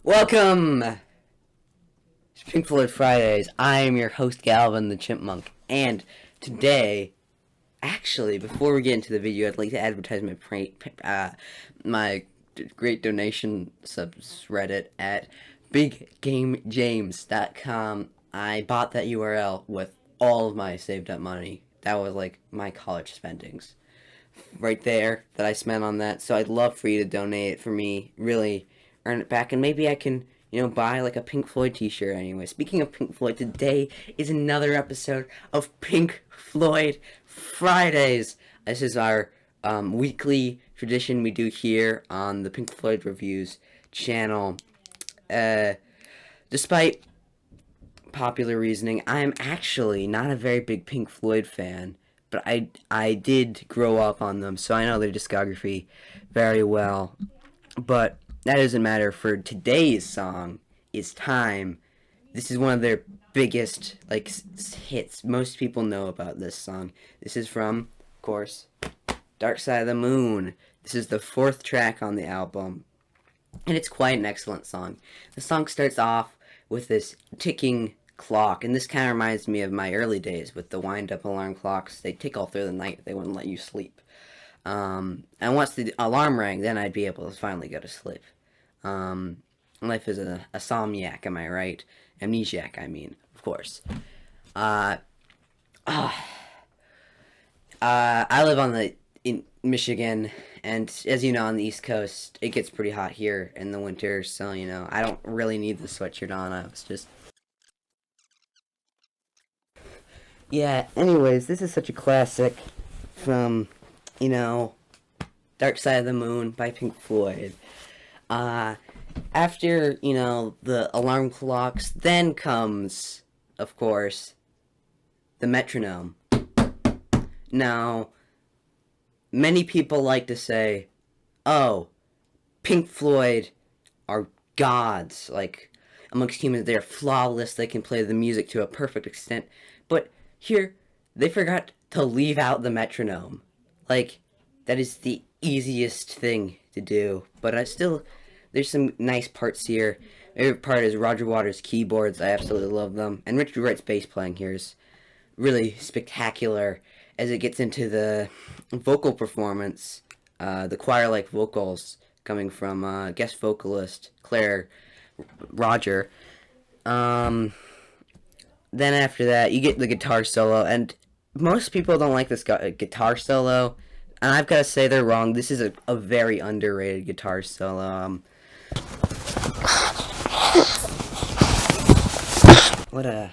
Welcome to Pink Floyd Fridays. I am your host, Galvin the Chipmunk, and today, actually, before we get into the video, I'd like to advertise my great donation subreddit at biggamejames.com. I bought that URL with all of my saved up money. That was like my college spendings right there that I spent on that. So I'd love for you to donate it for me, really earn it back, and maybe I can, buy like a Pink Floyd t-shirt anyway. Speaking of Pink Floyd, today is another episode of Pink Floyd Fridays. This is our weekly tradition we do here on the Pink Floyd Reviews channel. Despite popular reasoning, I am actually not a very big Pink Floyd fan, but I did grow up on them, so I know their discography very well. But that doesn't matter. For today's song is Time. This is one of their biggest hits. Most people know about this song. This is from, of course, Dark Side of the Moon. This is the 4th track on the album, and it's quite an excellent song. The song starts off with this ticking clock, and this kind of reminds me of my early days with the wind-up alarm clocks. They tick all through the night. They wouldn't let you sleep. And once the alarm rang, then I'd be able to finally go to sleep. Life is a somniac, am I right? Amnesiac, I mean, of course. I live in Michigan, and as you know, on the East Coast, it gets pretty hot here in the winter, so, I don't really need the sweatshirt on. I was just... Yeah, anyways, this is such a classic from, Dark Side of the Moon by Pink Floyd. After, the alarm clocks, then comes, of course, the metronome. Now, many people like to say, oh, Pink Floyd are gods. Like, amongst humans, they're flawless. They can play the music to a perfect extent. But here, they forgot to leave out the metronome. Like, that is the easiest thing to do. But there's some nice parts here. My favorite part is Roger Waters' keyboards. I absolutely love them. And Richard Wright's bass playing here is really spectacular as it gets into the vocal performance. The choir-like vocals coming from guest vocalist Claire Roger. Then after that, you get the guitar solo, and most people don't like this guitar solo, and I've got to say they're wrong. This is a very underrated guitar solo. What a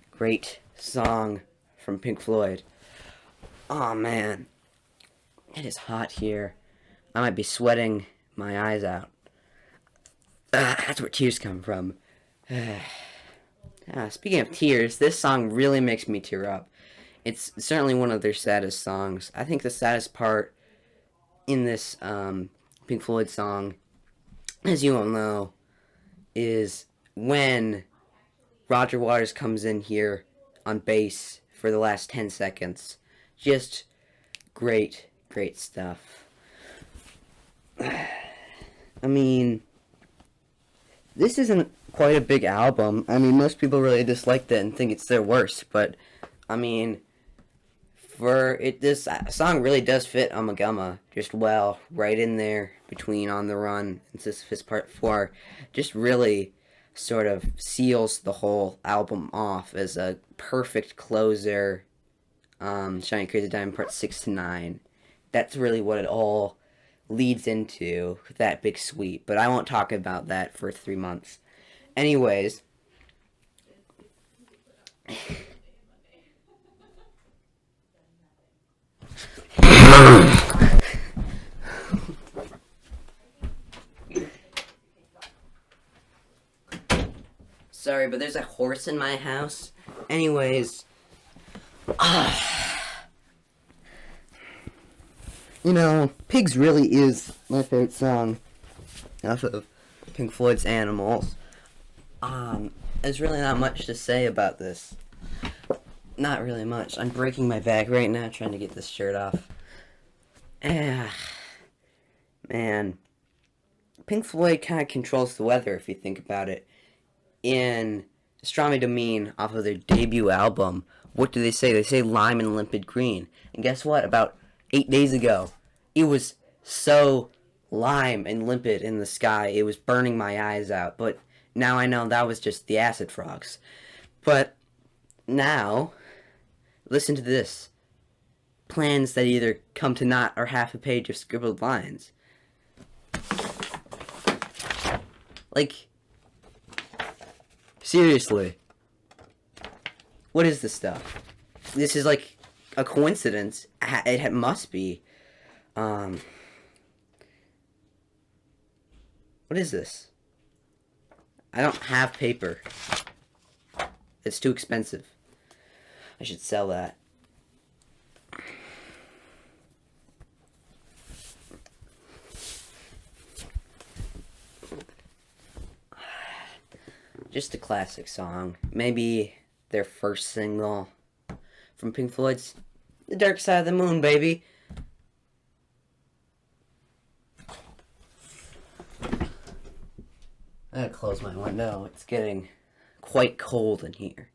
great song from Pink Floyd. Oh man, it is hot here. I might be sweating my eyes out. That's where tears come from. Speaking of tears, this song really makes me tear up. It's certainly one of their saddest songs. I think the saddest part in this Pink Floyd song, as you all know, is when Roger Waters comes in here on bass for the last 10 seconds. Just great, great stuff. I mean, this isn't quite a big album. I mean, most people really disliked it and think it's their worst, but I mean, this song really does fit Amagama just well, right in there between On the Run and Sisyphus Part 4. Just really sort of seals the whole album off as a perfect closer. Shiny Crazy Diamond Part 6 to 9. That's really what it all leads into, that big sweep, but I won't talk about that for 3 months. Anyways, sorry, but there's a horse in my house. Anyways, Pigs really is my favorite song off of Pink Floyd's Animals. There's really not much to say about this. Not really much. I'm breaking my back right now trying to get this shirt off. Man. Pink Floyd kind of controls the weather if you think about it. In Astronomy Domine, off of their debut album, what do they say? They say lime and limpid green. And guess what? About 8 days ago, it was so lime and limpid in the sky, it was burning my eyes out. But now I know that was just the acid frogs. But now, listen to this. Plans that either come to naught or half a page of scribbled lines. Like, seriously. What is this stuff? This is like a coincidence. It must be. What is this? I don't have paper. It's too expensive. I should sell that. Just a classic song. Maybe their first single from Pink Floyd's The Dark Side of the Moon, baby. I gotta close my window. It's getting quite cold in here.